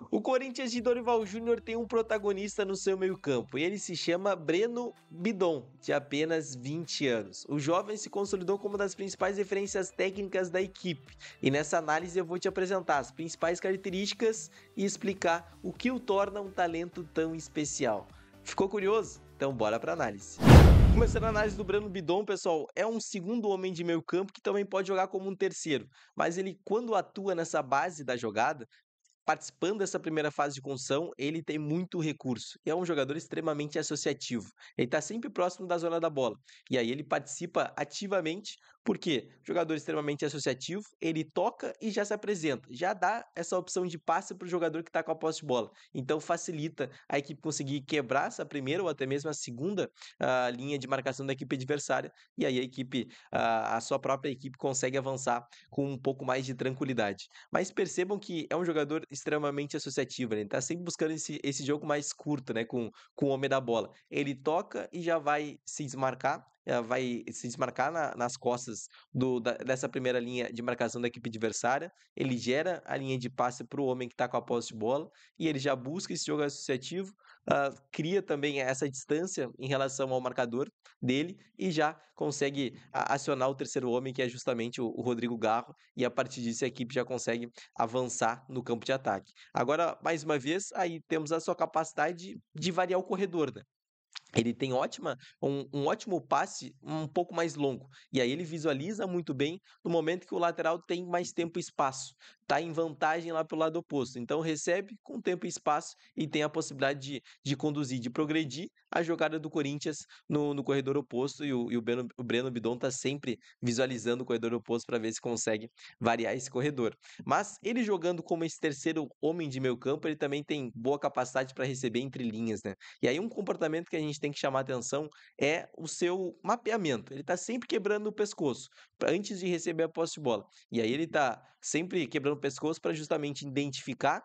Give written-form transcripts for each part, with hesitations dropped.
O Corinthians de Dorival Júnior tem um protagonista no seu meio-campo e ele se chama Breno Bidon, de apenas 20 anos. O jovem se consolidou como uma das principais referências técnicas da equipe e nessa análise eu vou te apresentar as principais características e explicar o que o torna um talento tão especial. Ficou curioso? Então bora para análise. Começando a análise do Breno Bidon, pessoal, é um segundo homem de meio campo que também pode jogar como um terceiro, mas ele quando atua nessa base da jogada, participando dessa primeira fase de construção, ele tem muito recurso. E é um jogador extremamente associativo. Ele está sempre próximo da zona da bola. E aí ele participa ativamente, porque jogador extremamente associativo, ele toca e já se apresenta. Já dá essa opção de passe para o jogador que está com a posse de bola. Então facilita a equipe conseguir quebrar essa primeira ou até mesmo a segunda linha de marcação da equipe adversária. E aí a equipe, a sua própria equipe consegue avançar com um pouco mais de tranquilidade. Mas percebam que é um jogador extremamente associativo, né? Ele tá sempre buscando esse jogo mais curto, né? Com o homem da bola. Ele toca e já vai se desmarcar, vai se desmarcar nas costas dessa primeira linha de marcação da equipe adversária. Ele gera a linha de passe para o homem que está com a posse de bola e ele já busca esse jogo associativo, cria também essa distância em relação ao marcador dele e já consegue acionar o terceiro homem, que é justamente o Rodrigo Garro, e a partir disso a equipe já consegue avançar no campo de ataque. Agora, mais uma vez, aí temos a sua capacidade de variar o corredor, né? Ele tem um ótimo passe um pouco mais longo. E aí ele visualiza muito bem no momento que o lateral tem mais tempo e espaço. Está em vantagem lá pelo lado oposto. Então recebe com tempo e espaço e tem a possibilidade de conduzir, de progredir a jogada do Corinthians no corredor oposto. O Breno Bidon está sempre visualizando o corredor oposto para ver se consegue variar esse corredor. Mas ele jogando como esse terceiro homem de meio campo, ele também tem boa capacidade para receber entre linhas, né? E aí um comportamento que a gente tem que chamar atenção é o seu mapeamento. Ele está sempre quebrando o pescoço antes de receber a posse de bola. E aí ele está sempre quebrando o pescoço para justamente identificar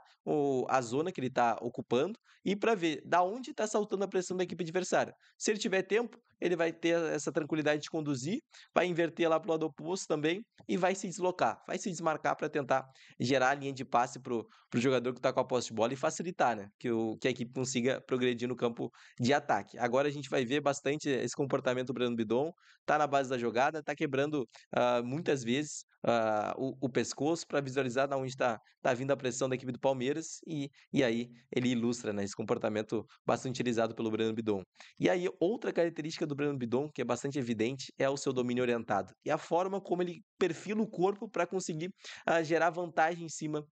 a zona que ele está ocupando e para ver da onde está saltando a pressão da equipe adversária. Se ele tiver tempo, ele vai ter essa tranquilidade de conduzir, vai inverter lá para o lado oposto também e vai se deslocar, vai se desmarcar para tentar gerar a linha de passe para o jogador que está com a posse de bola e facilitar, né? Que a equipe consiga progredir no campo de ataque. Agora a gente vai ver bastante esse comportamento do Breno Bidon, tá na base da jogada, tá quebrando muitas vezes o pescoço para visualizar de onde está vindo a pressão da equipe do Palmeiras e aí ele ilustra, né, esse comportamento bastante utilizado pelo Breno Bidon. E aí outra característica do Breno Bidon, que é bastante evidente, é o seu domínio orientado e a forma como ele perfila o corpo para conseguir gerar vantagem em cima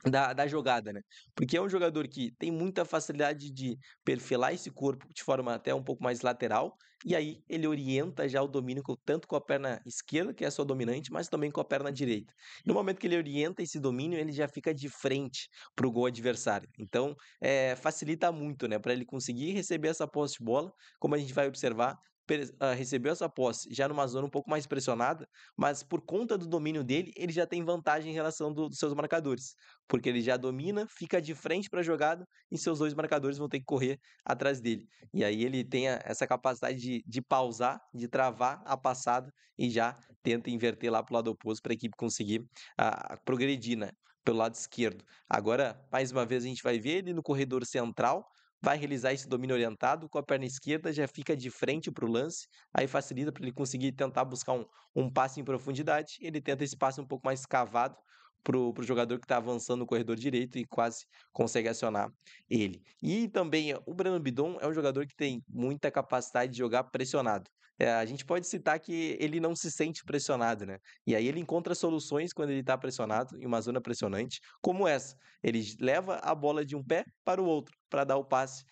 da jogada, né? Porque é um jogador que tem muita facilidade de perfilar esse corpo de forma até um pouco mais lateral, e aí ele orienta já o domínio tanto com a perna esquerda, que é a sua dominante, mas também com a perna direita. No momento que ele orienta esse domínio, ele já fica de frente para o gol adversário. Então, facilita muito, né? Para ele conseguir receber essa posse de bola, como a gente vai observar, recebeu essa posse já numa zona um pouco mais pressionada, mas por conta do domínio dele, ele já tem vantagem em relação dos seus marcadores, porque ele já domina, fica de frente para a jogada e seus dois marcadores vão ter que correr atrás dele. E aí ele tem essa capacidade de pausar, de travar a passada e já tenta inverter lá para o lado oposto para a equipe conseguir progredir, né, pelo lado esquerdo. Agora, mais uma vez, a gente vai ver ele no corredor central, vai realizar esse domínio orientado com a perna esquerda, já fica de frente para o lance, aí facilita para ele conseguir tentar buscar um passe em profundidade. Ele tenta esse passe um pouco mais cavado pro jogador que está avançando no corredor direito e quase consegue acionar ele. E também o Breno Bidon é um jogador que tem muita capacidade de jogar pressionado. A gente pode citar que ele não se sente pressionado, né? E aí ele encontra soluções quando ele está pressionado, em uma zona pressionante, como essa. Ele leva a bola de um pé para o outro, para dar o passe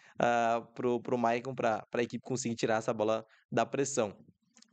pro Maicon, para a equipe conseguir tirar essa bola da pressão.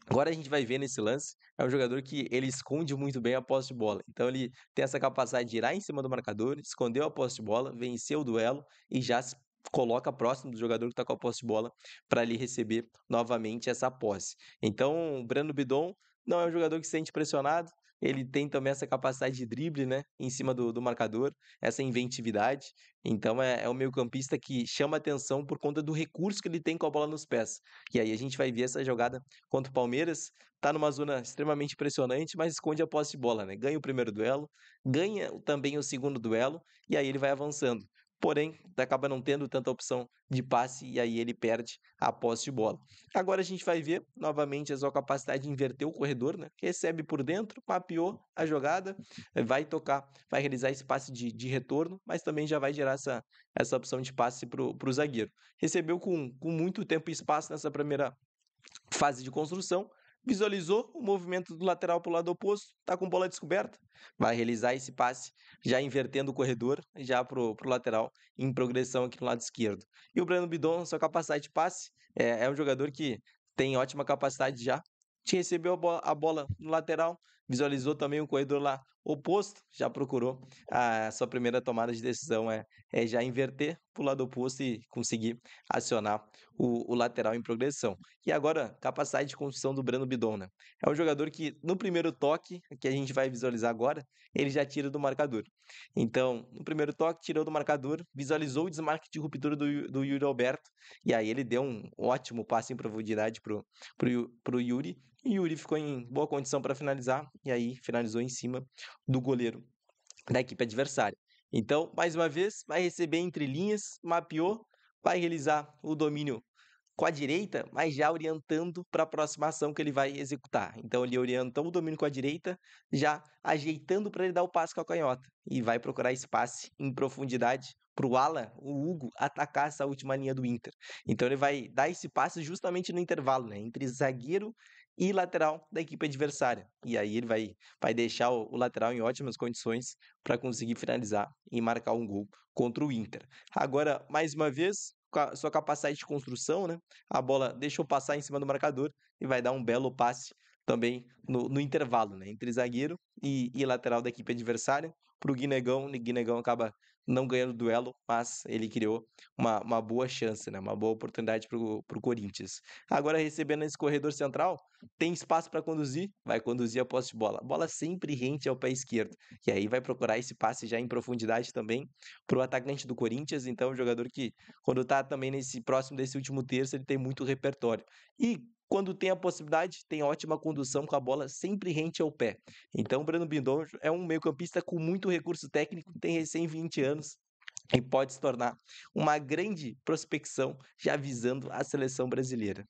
Agora a gente vai ver nesse lance, é um jogador que ele esconde muito bem a posse de bola. Então ele tem essa capacidade de ir em cima do marcador, escondeu a posse de bola, venceu o duelo e já se coloca próximo do jogador que está com a posse de bola para ele receber novamente essa posse. Então o Breno Bidon não é um jogador que se sente pressionado, ele tem também essa capacidade de drible, né, em cima do marcador, essa inventividade. Então é um meio-campista que chama atenção por conta do recurso que ele tem com a bola nos pés. E aí a gente vai ver essa jogada contra o Palmeiras, tá numa zona extremamente impressionante, mas esconde a posse de bola, né? Ganha o primeiro duelo, ganha também o segundo duelo, e aí ele vai avançando. Porém, acaba não tendo tanta opção de passe e aí ele perde a posse de bola. Agora a gente vai ver novamente a sua capacidade de inverter o corredor, né? Recebe por dentro, mapeou a jogada, vai tocar, vai realizar esse passe de retorno, mas também já vai gerar essa opção de passe para o zagueiro. Recebeu com muito tempo e espaço nessa primeira fase de construção, visualizou o movimento do lateral para o lado oposto, está com bola descoberta, vai realizar esse passe, já invertendo o corredor, já para o lateral, em progressão aqui no lado esquerdo. E o Breno Bidon, sua capacidade de passe, é um jogador que tem ótima capacidade já, te recebeu a bola no lateral, visualizou também o corredor lá oposto, já procurou. A sua primeira tomada de decisão é já inverter para o lado oposto e conseguir acionar o lateral em progressão. E agora, capacidade de construção do Breno Bidon, né? É um jogador que, no primeiro toque, que a gente vai visualizar agora, ele já tira do marcador. Então, no primeiro toque, tirou do marcador, visualizou o desmarque de ruptura do Yuri Alberto, e aí ele deu um ótimo passe em profundidade pro Yuri, e Yuri ficou em boa condição para finalizar, e aí finalizou em cima do goleiro da equipe adversária. Então, mais uma vez, vai receber entre linhas, mapeou, vai realizar o domínio com a direita, mas já orientando para a próxima ação que ele vai executar. Então, ele orientou o domínio com a direita, já ajeitando para ele dar o passe com a canhota. E vai procurar espaço em profundidade para o ala, o Hugo, atacar essa última linha do Inter. Então, ele vai dar esse passe justamente no intervalo, né, entre zagueiro e lateral da equipe adversária. E aí ele vai deixar o lateral em ótimas condições para conseguir finalizar e marcar um gol contra o Inter. Agora, mais uma vez, com a sua capacidade de construção, né? A bola deixou passar em cima do marcador e vai dar um belo passe também no intervalo, né? Entre zagueiro e lateral da equipe adversária para o Guinegão. O Guinegão acaba não ganhando o duelo, mas ele criou uma boa chance, né? Uma boa oportunidade para o Corinthians. Agora, recebendo esse corredor central, tem espaço para conduzir, vai conduzir a posse de bola. A bola sempre rente ao pé esquerdo. E aí vai procurar esse passe já em profundidade também para o atacante do Corinthians. Então, é um jogador que, quando está também nesse próximo desse último terço, ele tem muito repertório. E quando tem a possibilidade, tem ótima condução com a bola sempre rente ao pé. Então, o Breno Bindon é um meio-campista com muito recurso técnico, tem recém 20 anos e pode se tornar uma grande prospecção já visando a seleção brasileira.